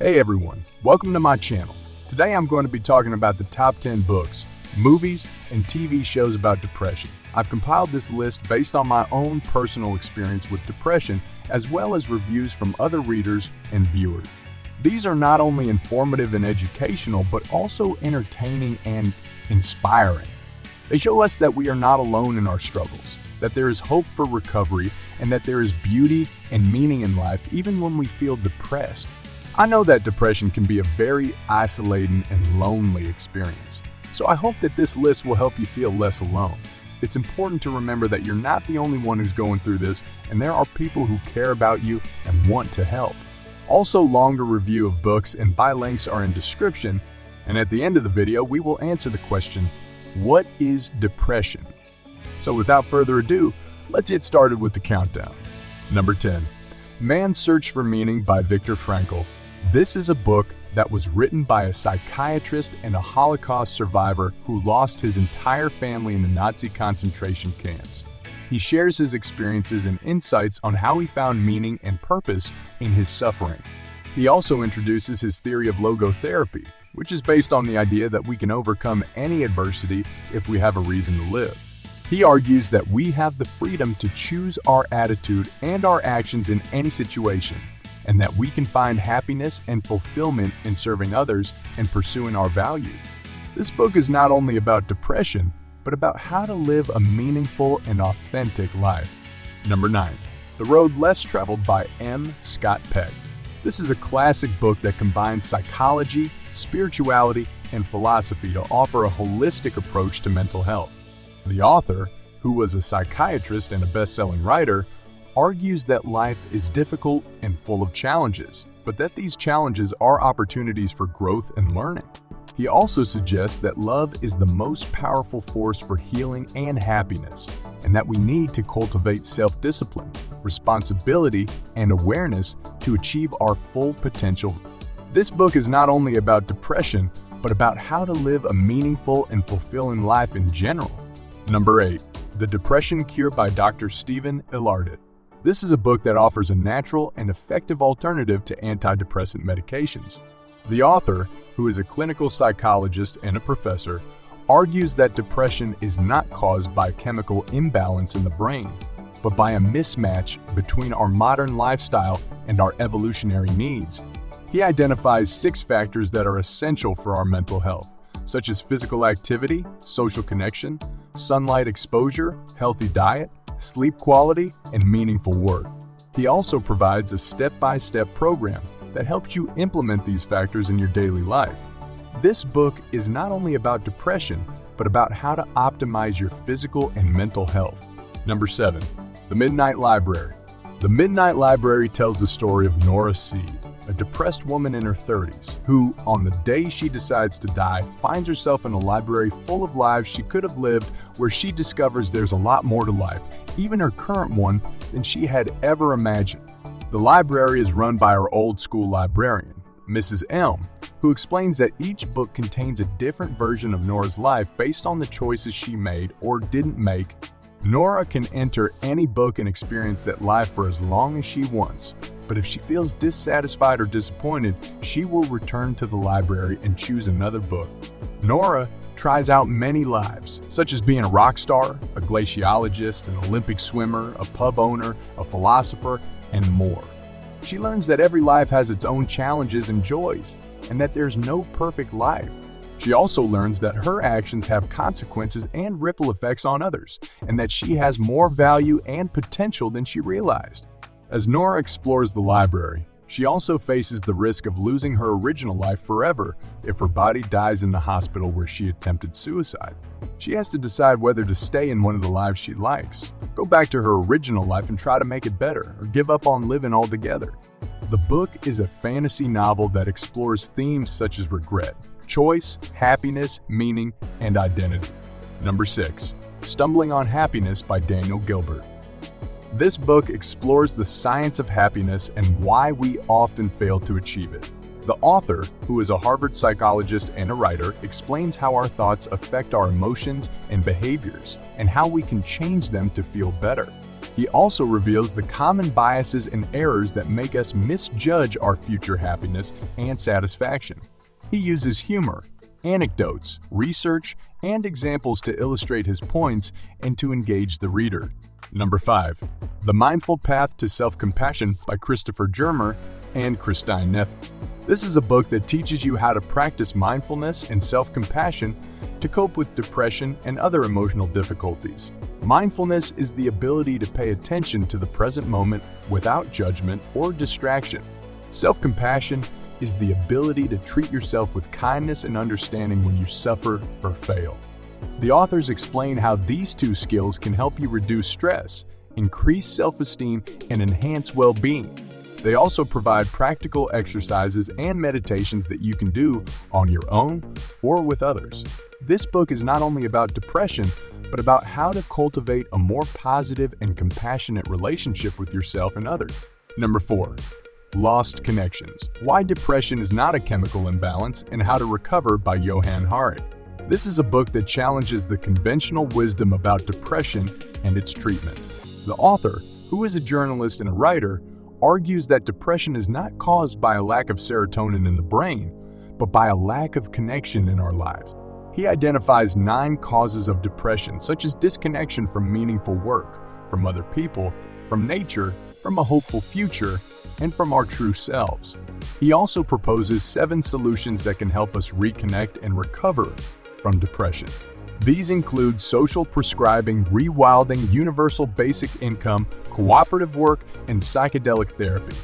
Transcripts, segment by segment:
Hey everyone, welcome to my channel. Today I'm going to be talking about the top 10 books, movies, and TV shows about depression. I've compiled this list based on my own personal experience with depression, as well as reviews from other readers and viewers. These are not only informative and educational, but also entertaining and inspiring. They show us that we are not alone in our struggles, that there is hope for recovery, and that there is beauty and meaning in life even when we feel depressed. I know that depression can be a very isolating and lonely experience, so I hope that this list will help you feel less alone. It's important to remember that you're not the only one who's going through this, and there are people who care about you and want to help. Also, longer review of books and buy links are in description, and at the end of the video we will answer the question, what is depression? So without further ado, let's get started with the countdown. Number 10. Man's Search for Meaning by Viktor Frankl. This is a book that was written by a psychiatrist and a Holocaust survivor who lost his entire family in the Nazi concentration camps. He shares his experiences and insights on how he found meaning and purpose in his suffering. He also introduces his theory of logotherapy, which is based on the idea that we can overcome any adversity if we have a reason to live. He argues that we have the freedom to choose our attitude and our actions in any situation, and that we can find happiness and fulfillment in serving others and pursuing our values. This book is not only about depression, but about how to live a meaningful and authentic life. Number 9. The Road Less Traveled by M. Scott Peck. This is a classic book that combines psychology, spirituality, and philosophy to offer a holistic approach to mental health. The author, who was a psychiatrist and a best-selling writer, argues that life is difficult and full of challenges, but that these challenges are opportunities for growth and learning. He also suggests that love is the most powerful force for healing and happiness, and that we need to cultivate self-discipline, responsibility, and awareness to achieve our full potential. This book is not only about depression, but about how to live a meaningful and fulfilling life in general. Number 8. The Depression Cure by Dr. Stephen Ilardet. This is a book that offers a natural and effective alternative to antidepressant medications. The author, who is a clinical psychologist and a professor, argues that depression is not caused by chemical imbalance in the brain, but by a mismatch between our modern lifestyle and our evolutionary needs. He identifies 6 factors that are essential for our mental health, such as physical activity, social connection, sunlight exposure, healthy diet, sleep quality, and meaningful work. He also provides a step-by-step program that helps you implement these factors in your daily life. This book is not only about depression, but about how to optimize your physical and mental health. Number 7. The Midnight Library. The Midnight Library tells the story of Nora Seed, a depressed woman in her 30s, who, on the day she decides to die, finds herself in a library full of lives she could have lived, where she discovers there's a lot more to life, even her current one, than she had ever imagined. The library is run by her old-school librarian, Mrs. Elm, who explains that each book contains a different version of Nora's life based on the choices she made or didn't make. Nora can enter any book and experience that life for as long as she wants, but if she feels dissatisfied or disappointed, she will return to the library and choose another book. Nora tries out many lives, such as being a rock star, a glaciologist, an Olympic swimmer, a pub owner, a philosopher, and more. She learns that every life has its own challenges and joys, and that there's no perfect life. She also learns that her actions have consequences and ripple effects on others, and that she has more value and potential than she realized. As Nora explores the library, she also faces the risk of losing her original life forever if her body dies in the hospital where she attempted suicide. She has to decide whether to stay in one of the lives she likes, go back to her original life and try to make it better, or give up on living altogether. The book is a fantasy novel that explores themes such as regret, choice, happiness, meaning, and identity. Number 6. Stumbling on Happiness by Daniel Gilbert. This book explores the science of happiness and why we often fail to achieve it. The author, who is a Harvard psychologist and a writer, explains how our thoughts affect our emotions and behaviors, and how we can change them to feel better. He also reveals the common biases and errors that make us misjudge our future happiness and satisfaction. He uses humor, anecdotes, research, and examples to illustrate his points and to engage the reader. Number 5. The Mindful Path to Self-Compassion by Christopher Germer and Christine Neff. This is a book that teaches you how to practice mindfulness and self-compassion to cope with depression and other emotional difficulties. Mindfulness is the ability to pay attention to the present moment without judgment or distraction. Self-compassion is the ability to treat yourself with kindness and understanding when you suffer or fail. The authors explain how these two skills can help you reduce stress, increase self-esteem, and enhance well-being. They also provide practical exercises and meditations that you can do on your own or with others. This book is not only about depression, but about how to cultivate a more positive and compassionate relationship with yourself and others. Number 4. Lost Connections: Why Depression is Not a Chemical Imbalance and How to Recover by Johann Hari. This is a book that challenges the conventional wisdom about depression and its treatment. The author, who is a journalist and a writer, argues that depression is not caused by a lack of serotonin in the brain, but by a lack of connection in our lives. He identifies 9 causes of depression, such as disconnection from meaningful work, from other people, from nature, from a hopeful future, and from our true selves. He also proposes 7 solutions that can help us reconnect and recover from depression. These include social prescribing, rewilding, universal basic income, cooperative work, and psychedelic therapy.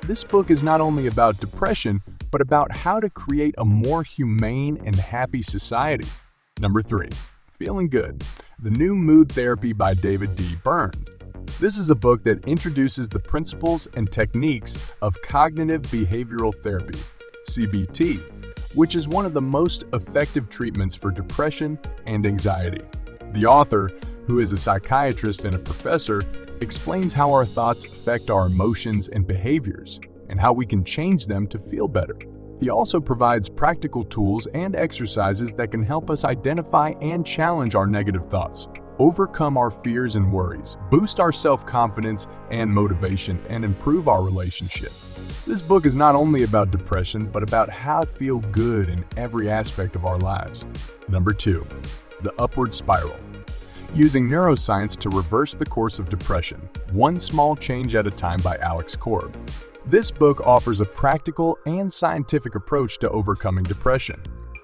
This book is not only about depression, but about how to create a more humane and happy society. Number 3. Feeling Good: The New Mood Therapy by David D. Byrne. This is a book that introduces the principles and techniques of cognitive behavioral therapy, CBT, which is one of the most effective treatments for depression and anxiety. The author, who is a psychiatrist and a professor, explains how our thoughts affect our emotions and behaviors, and how we can change them to feel better. He also provides practical tools and exercises that can help us identify and challenge our negative thoughts, overcome our fears and worries, boost our self-confidence and motivation, and improve our relationship. This book is not only about depression, but about how to feel good in every aspect of our lives. Number 2. The Upward Spiral: Using Neuroscience to Reverse the Course of Depression, One Small Change at a Time by Alex Korb. This book offers a practical and scientific approach to overcoming depression.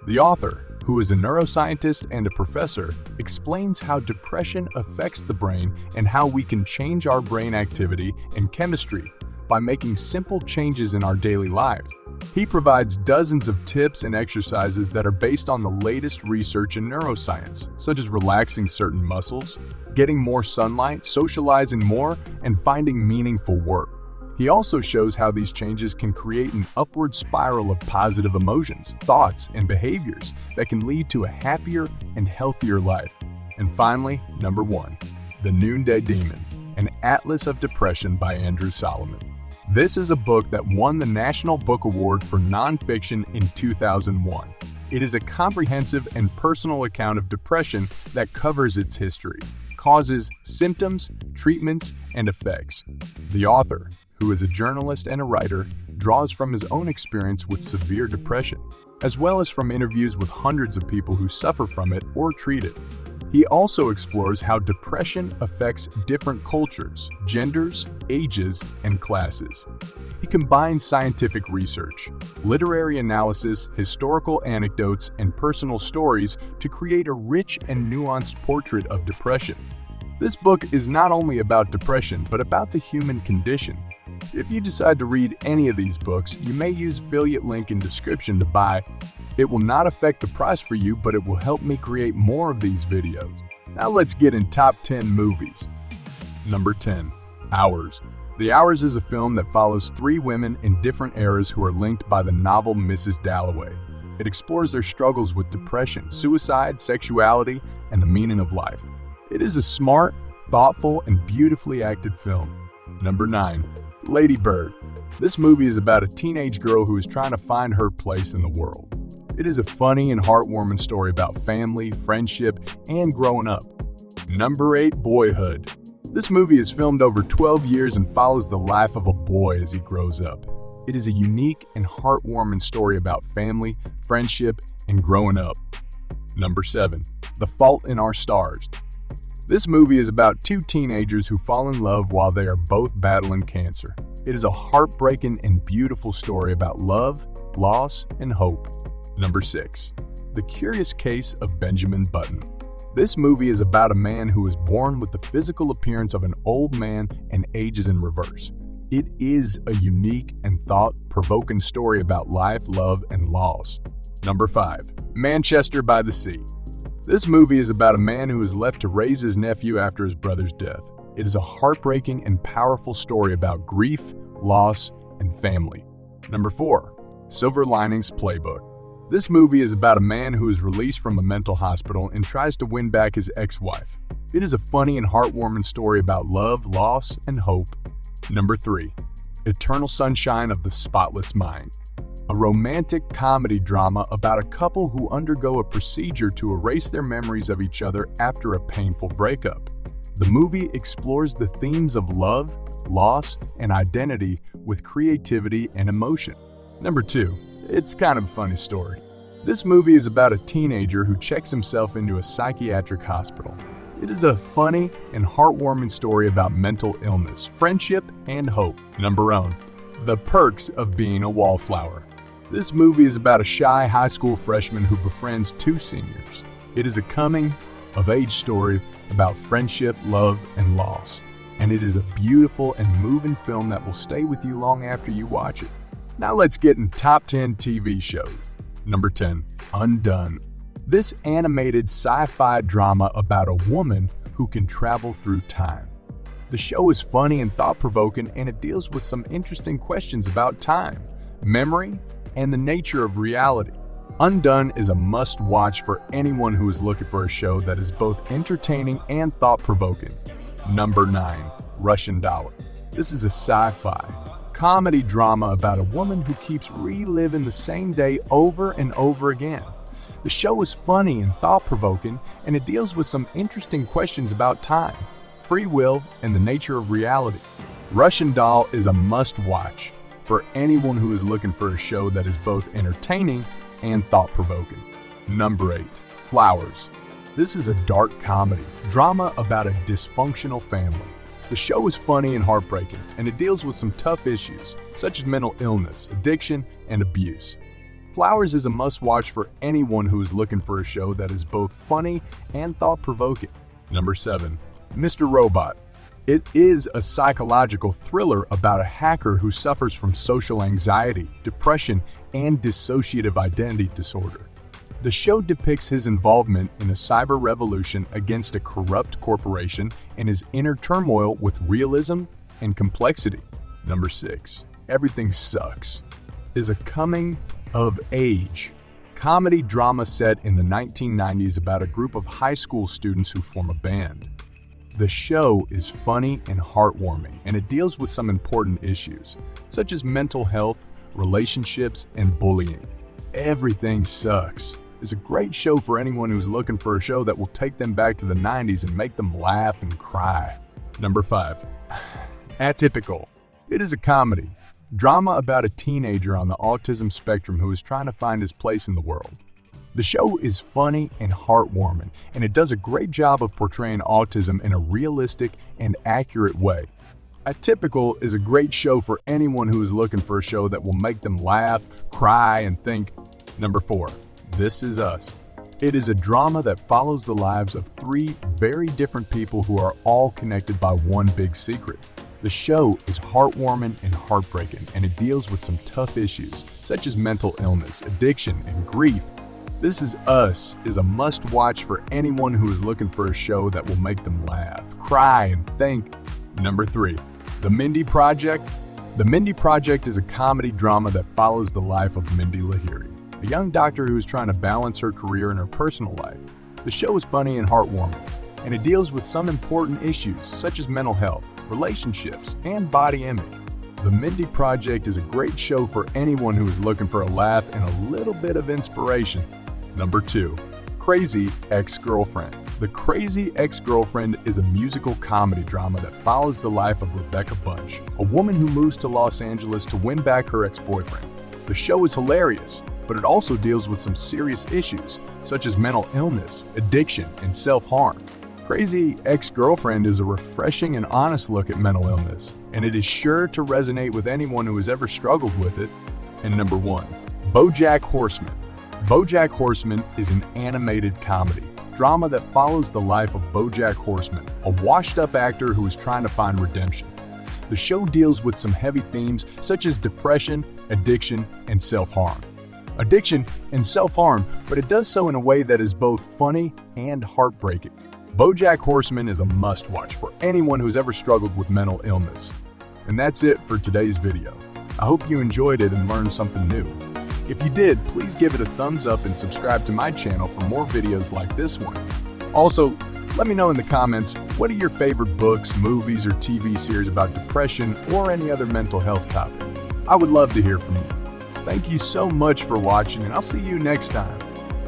The author, who is a neuroscientist and a professor, explains how depression affects the brain and how we can change our brain activity and chemistry by making simple changes in our daily lives. He provides dozens of tips and exercises that are based on the latest research in neuroscience, such as relaxing certain muscles, getting more sunlight, socializing more, and finding meaningful work. He also shows how these changes can create an upward spiral of positive emotions, thoughts, and behaviors that can lead to a happier and healthier life. And finally, number 1, The Noonday Demon: An Atlas of Depression by Andrew Solomon. This is a book that won the National Book Award for Nonfiction in 2001. It is a comprehensive and personal account of depression that covers its history, causes, symptoms, treatments, and effects. The author, who is a journalist and a writer, draws from his own experience with severe depression, as well as from interviews with hundreds of people who suffer from it or treat it. He also explores how depression affects different cultures, genders, ages, and classes. He combines scientific research, literary analysis, historical anecdotes, and personal stories to create a rich and nuanced portrait of depression. This book is not only about depression, but about the human condition. If you decide to read any of these books, you may use affiliate link in description to buy. It will not affect the price for you, but it will help me create more of these videos. Now let's get in top 10 movies. Number 10. Hours. The Hours is a film that follows 3 women in different eras who are linked by the novel Mrs. Dalloway. It explores their struggles with depression, suicide, sexuality, and the meaning of life. It is a smart, thoughtful, and beautifully acted film. Number 9. Lady Bird. This movie is about a teenage girl who is trying to find her place in the world. It is a funny and heartwarming story about family, friendship, and growing up. Number 8. Boyhood. This movie is filmed over 12 years and follows the life of a boy as he grows up. It is a unique and heartwarming story about family, friendship, and growing up. Number 7. The Fault in Our Stars. This movie is about two teenagers who fall in love while they are both battling cancer. It is a heartbreaking and beautiful story about love, loss, and hope. Number 6. The Curious Case of Benjamin Button. This movie is about a man who is born with the physical appearance of an old man and ages in reverse. It is a unique and thought-provoking story about life, love, and loss. Number 5. Manchester by the Sea. This movie is about a man who is left to raise his nephew after his brother's death. It is a heartbreaking and powerful story about grief, loss, and family. Number 4. Silver Linings Playbook. This movie is about a man who is released from a mental hospital and tries to win back his ex-wife. It is a funny and heartwarming story about love, loss, and hope. Number 3. Eternal Sunshine of the Spotless Mind. A romantic comedy drama about a couple who undergo a procedure to erase their memories of each other after a painful breakup. The movie explores the themes of love, loss, and identity with creativity and emotion. Number 2. It's kind of a funny story. This movie is about a teenager who checks himself into a psychiatric hospital. It is a funny and heartwarming story about mental illness, friendship, and hope. Number 1. The Perks of Being a Wallflower. This movie is about a shy high school freshman who befriends two seniors. It is a coming-of-age story about friendship, love, and loss. And it is a beautiful and moving film that will stay with you long after you watch it. Now let's get in top 10 TV shows. Number 10. Undone. This animated sci-fi drama about a woman who can travel through time. The show is funny and thought-provoking, and it deals with some interesting questions about time, memory, and the nature of reality. Undone is a must-watch for anyone who is looking for a show that is both entertaining and thought-provoking. Number 9. Russian Doll. This is a sci-fi comedy drama about a woman who keeps reliving the same day over and over again. The show is funny and thought-provoking, and it deals with some interesting questions about time, free will, and the nature of reality. Russian Doll is a must-watch for anyone who is looking for a show that is both entertaining and thought-provoking. Number 8. Flowers. This is a dark comedy drama about a dysfunctional family. The show is funny and heartbreaking, and it deals with some tough issues, such as mental illness, addiction, and abuse. Flowers is a must-watch for anyone who is looking for a show that is both funny and thought-provoking. Number 7. Mr. Robot. It is a psychological thriller about a hacker who suffers from social anxiety, depression, and dissociative identity disorder. The show depicts his involvement in a cyber revolution against a corrupt corporation and his inner turmoil with realism and complexity. Number 6. Everything Sucks is a coming-of-age comedy drama set in the 1990s about a group of high school students who form a band. The show is funny and heartwarming, and it deals with some important issues, such as mental health, relationships, and bullying. Everything Sucks is a great show for anyone who's looking for a show that will take them back to the 90s and make them laugh and cry. Number 5. Atypical. It is a comedy drama about a teenager on the autism spectrum who is trying to find his place in the world. The show is funny and heartwarming, and it does a great job of portraying autism in a realistic and accurate way. Atypical is a great show for anyone who is looking for a show that will make them laugh, cry, and think. Number 4. This Is Us. It is a drama that follows the lives of 3 very different people who are all connected by one big secret. The show is heartwarming and heartbreaking, and it deals with some tough issues, such as mental illness, addiction, and grief. This Is Us is a must-watch for anyone who is looking for a show that will make them laugh, cry, and think. Number 3. The Mindy Project. The Mindy Project is a comedy drama that follows the life of Mindy Lahiri, a young doctor who is trying to balance her career and her personal life. The show is funny and heartwarming, and it deals with some important issues such as mental health, relationships, and body image. The Mindy Project is a great show for anyone who is looking for a laugh and a little bit of inspiration. Number 2. Crazy Ex-Girlfriend. The Crazy Ex-Girlfriend is a musical comedy drama that follows the life of Rebecca Bunch, a woman who moves to Los Angeles to win back her ex-boyfriend. The show is hilarious, but it also deals with some serious issues, such as mental illness, addiction, and self-harm. Crazy Ex-Girlfriend is a refreshing and honest look at mental illness, and it is sure to resonate with anyone who has ever struggled with it. And number 1, Bojack Horseman. Bojack Horseman is an animated comedy drama that follows the life of Bojack Horseman, a washed-up actor who is trying to find redemption. The show deals with some heavy themes such as depression, addiction, and self-harm. But it does so in a way that is both funny and heartbreaking. Bojack Horseman is a must-watch for anyone who's ever struggled with mental illness. And that's it for today's video. I hope you enjoyed it and learned something new. If you did, please give it a thumbs up and subscribe to my channel for more videos like this one. Also, let me know in the comments, what are your favorite books, movies, or TV series about depression or any other mental health topic? I would love to hear from you. Thank you so much for watching, and I'll see you next time.